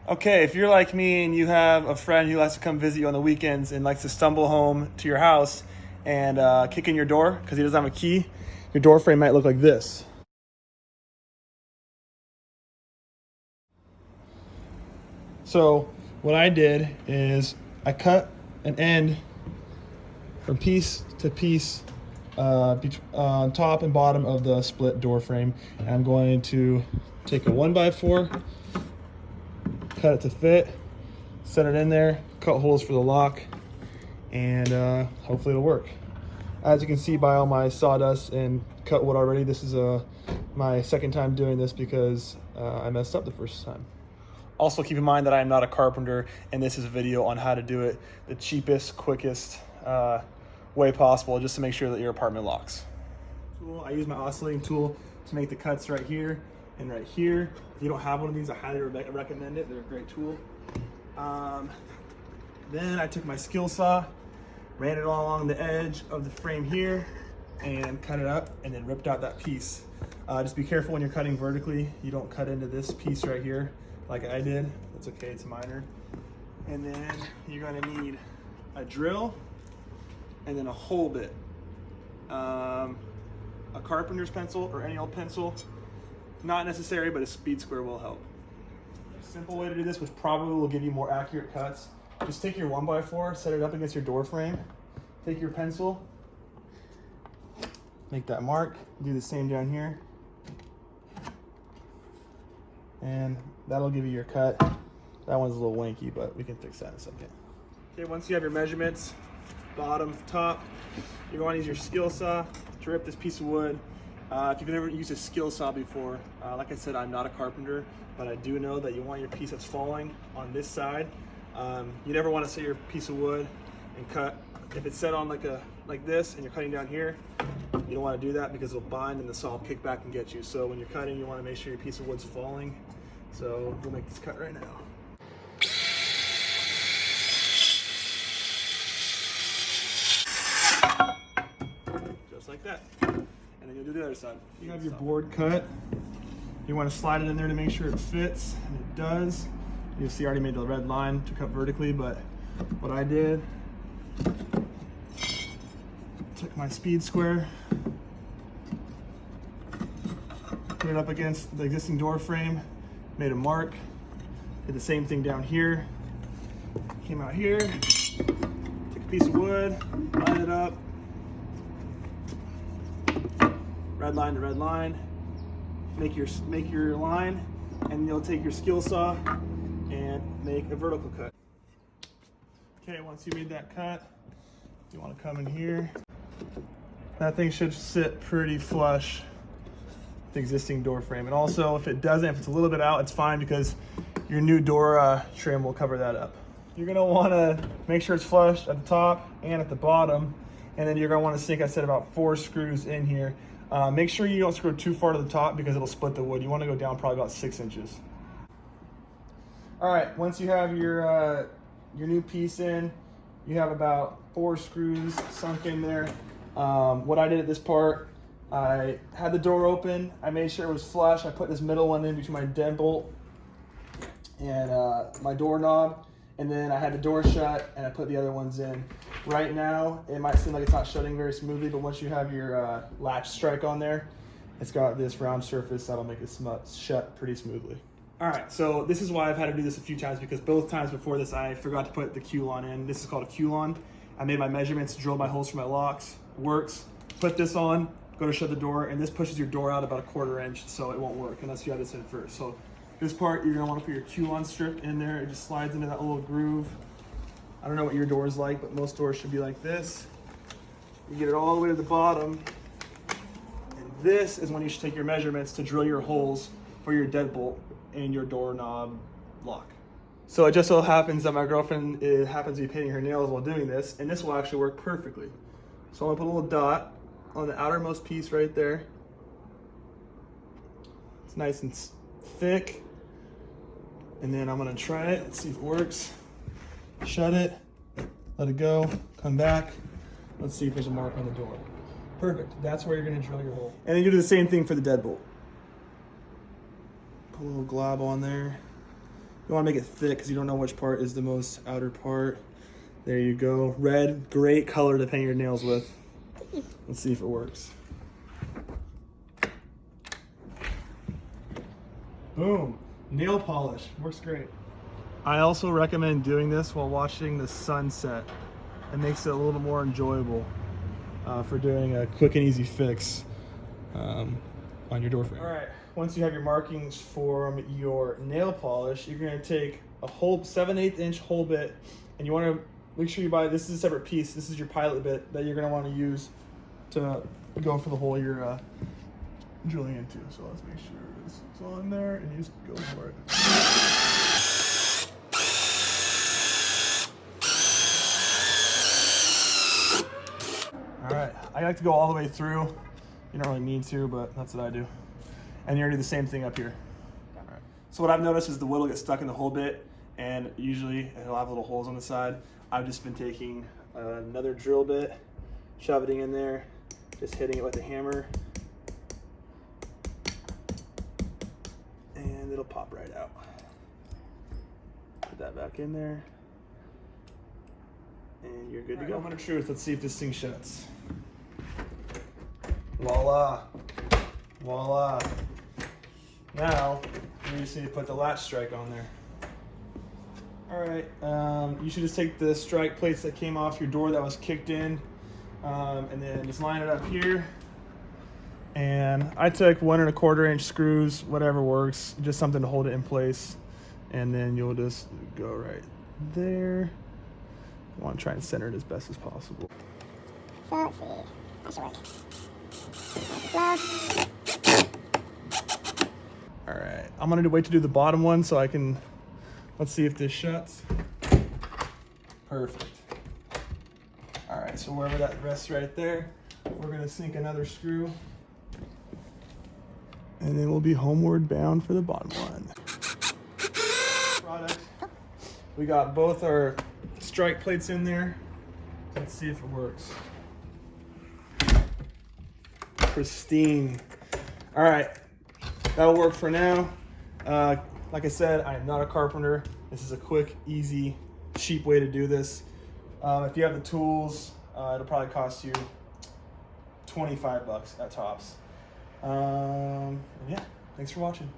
Okay, if you're like me and you have a friend who likes to come visit you on the weekends and likes to stumble home to your house and kick in your door because he doesn't have a key, your door frame might look like this. So what I did is I cut an end from piece to piece on top and bottom of the split door frame. And I'm going to take a 1x4, cut it to fit, set it in there, cut holes for the lock, and hopefully it'll work. As you can see by all my sawdust and cut wood already, this is my second time doing this because I messed up the first time. Also keep in mind that I am not a carpenter and this is a video on how to do it the cheapest, quickest way possible just to make sure that your apartment locks. I use my oscillating tool to make the cuts right here and right here. If you don't have one of these, I highly recommend it. They're a great tool. Then I took my Skilsaw, ran it all along the edge of the frame here and cut it up and then ripped out that piece. Just be careful when you're cutting vertically. You don't cut into this piece right here like I did. That's okay, it's minor. And then you're gonna need a drill and then a hole bit. A carpenter's pencil or any old pencil. Not necessary, but a speed square will help. A simple way to do this, which probably will give you more accurate cuts. Just take your 1x4, set it up against your door frame. Take your pencil, make that mark, do the same down here. And that'll give you your cut. That one's a little wanky, but we can fix that in a second. Okay, once you have your measurements, bottom, top, you're going to use your Skilsaw to rip this piece of wood. If you've never used a Skilsaw before, like I said, I'm not a carpenter, but I do know that you want your piece that's falling on this side. You never want to set your piece of wood and cut. If it's set on like this and you're cutting down here, you don't want to do that because it'll bind and the saw will kick back and get you. So when you're cutting, you want to make sure your piece of wood's falling. So we'll make this cut right now. Just like that. And then you'll do the other side. You have your board cut. You want to slide it in there to make sure it fits, and it does. You'll see I already made the red line to cut vertically, but what I did, took my speed square, put it up against the existing door frame, made a mark, did the same thing down here, came out here, took a piece of wood, lined it up, red line to red line, make your line, and you'll take your Skilsaw and make a vertical cut. Okay, once you made that cut, you want to come in here. That thing should sit pretty flush with the existing door frame. And also, if it doesn't, if it's a little bit out, it's fine because your new door trim will cover that up. You're gonna want to make sure it's flush at the top and at the bottom, and then you're gonna want to sink, I said, about 4 screws in here. Make sure you don't screw too far to the top because it'll split the wood. You want to go down probably about 6 inches. All right, once you have your new piece in, you have about 4 screws sunk in there. What I did at this part, I had the door open, I made sure it was flush, I put this middle one in between my deadbolt and my doorknob, and then I had the door shut and I put the other ones in. Right now, it might seem like it's not shutting very smoothly, but once you have your latch strike on there, it's got this round surface that'll make it shut pretty smoothly. All right, so this is why I've had to do this a few times because both times before this, I forgot to put the Q-lon in. This is called a Q-lon. I made my measurements, drilled my holes for my locks, works. Put this on, go to shut the door, and this pushes your door out about 1/4 inch, so it won't work unless you have this in first. So this part, you're gonna wanna put your Q-lon strip in there. It just slides into that little groove. I don't know what your door is like, but most doors should be like this. You get it all the way to the bottom, and this is when you should take your measurements to drill your holes for your deadbolt and your doorknob lock. So it just so happens that my girlfriend happens to be painting her nails while doing this, and this will actually work perfectly. So I'm gonna put a little dot on the outermost piece right there. It's nice and thick. And then I'm gonna try it and see if it works. Shut it, let it go, come back. Let's see if there's a mark on the door. Perfect, that's where you're gonna drill your hole. And then you do the same thing for the deadbolt. Put a little glob on there. You want to make it thick because you don't know which part is the most outer part. There you go. Red, great color to paint your nails with. Let's see if it works. Boom, nail polish, works great. I also recommend doing this while watching the sunset. It makes it a little bit more enjoyable for doing a quick and easy fix on your door frame. All right, once you have your markings for your nail polish, you're gonna take a whole 7/8 inch hole bit, and you wanna make sure you buy, this is a separate piece, this is your pilot bit that you're gonna wanna use to go for the hole you're drilling into. So let's make sure this is on there and you just go for it. All right, I like to go all the way through. You don't really need to, but that's what I do. And you're gonna do the same thing up here. All right. So what I've noticed is the wood will get stuck in the hole bit, and usually it'll have little holes on the side. I've just been taking another drill bit, shoving it in there, just hitting it with a hammer, and it'll pop right out. Put that back in there, and you're good to go. Moment of truth, let's see if this thing shuts. Voila, voila. Now, you just need to put the latch strike on there. All right, you should just take the strike plates that came off your door that was kicked in, and then just line it up here. And I took 1 1/4 inch screws, whatever works, just something to hold it in place. And then you'll just go right there. You want to try and center it as best as possible. So let's see, that should work. Slow. All right, I'm gonna wait to do the bottom one so I can, let's see if this shuts. Perfect. All right, so wherever that rests right there, we're gonna sink another screw, and then we'll be homeward bound for the bottom one. Product. We got both our strike plates in there. Let's see if it works. Pristine. All right, that'll work for now. Like I said, I am not a carpenter. This is a quick, easy, cheap way to do this. If you have the tools, it'll probably cost you 25 bucks at tops. Yeah, thanks for watching.